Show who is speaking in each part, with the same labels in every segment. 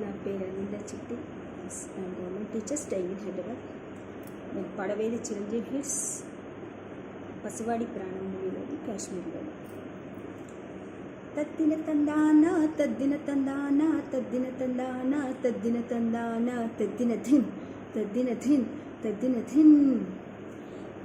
Speaker 1: నా పేరు అనింద చిట్టి. I'm government teacher staying in Hyderabad. నేను పడవేది చిరంజీవి హిట్స్ పసివాడి ప్రాణం మూవీలోది కాశ్మీర్లో. తద్దిన తందాన తద్దిన తందాన తద్దిన తందాన తద్దిన తందాన తద్దిన ధిన్ తద్దిన ధిన్ తద్దిన ధిన్.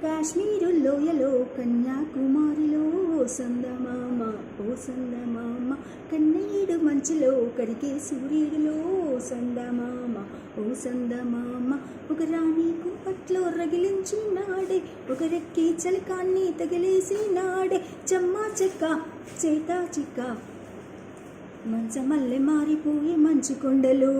Speaker 1: కాశ్మీరు లోయలో కన్యాకుమారిలో ఓ సందమామ ఓ సందమామ, కన్నీడు మంచులో కరిగే సూర్యుడిలో ఓ సందమామ ఓ సందమామ. ఒక రాణి కుంపట్లో రగిలించి నాడే, ఒక రెక్కి చలికాన్ని తగిలేసి నాడే. చెమ్మా చెక్క చేతా చిక్క మంచమల్లె మారిపోయి మంచు కొండలు,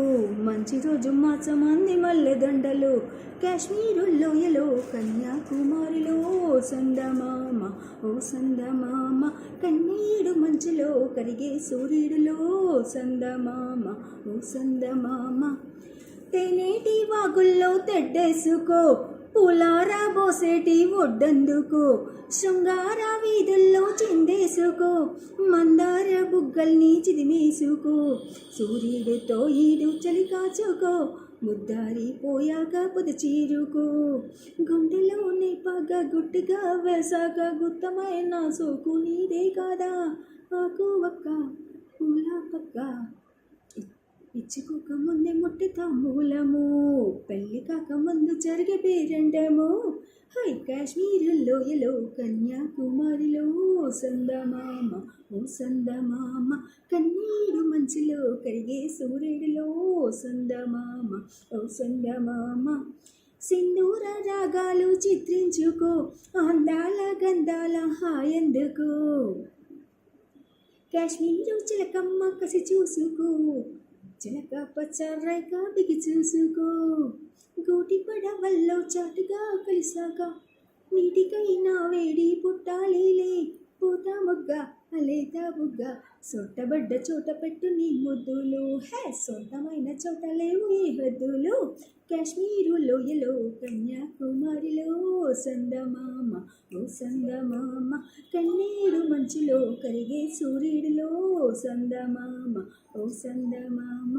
Speaker 1: మంచి రోజు మాచమంది మల్లె దండలు. కాశ్మీరు లోయలో కన్యాకుమారిలో ఓ సందమామ ఓ సందమామ, కన్నీడు మంచులో కరిగే సూర్యుడిలో ఓ సందమామ ఓ సందమామ. తేనేటి వాగుల్లో తెడ్డేసుకో, పూలారా బోసేటి ఒడ్డందుకో, శృంగార వీధుల్లో చిందేసుకో, మందార బుగ్గల్ని చిదిమేసుకో. సూర్యుడితో ఈడు చలి కాచుకో, ముద్దారి పోయాక పొద చీరుకో. గుండెలోనే పగ గుట్టుగా వేసాక గుత్తమైన సోకు నీదే కాదా. ఆకు ఒక్క పూల పక్క ఇచ్చుకోక ముందే ముట్టితా మూలము, పెళ్ళి కాక ముందు జరిగే పేరంటము. హై కాశ్మీరు లోయలో కన్యాకుమారిలో ఓ సందమామ ఓ సందమామ, కన్నీడు మంచులో కరిగే సూర్యుడిలో ఓ సందమామ ఓ సందమామ. సింధూర రాగాలు చిత్రించుకో, అందాల గంధాల హాయందుకో. కాశ్మీరు చిలకమ్మ కసి చూసుకో, చిలక పచ్చరైక బిగి చూసుకో. గూటి పడవల్లో చాటుగా కలిసాక నీటికైనా వేడి పుట్టాలిలే. పూత మొగ్గ అలేత బుగ్గ సొట్టబడ్డ చోట పెట్టు నీ ముద్దులు. హే సొంతమైన చోట లేవు ఏ హద్దులు. కాశ్మీరు లోయలో కన్యాకుమారిలో ఓ సందమామ ఓ సందమామ, కన్నీడు మంచులో కరిగే సూర్యుడిలో ఓ సందమామ ఓ సందమామ.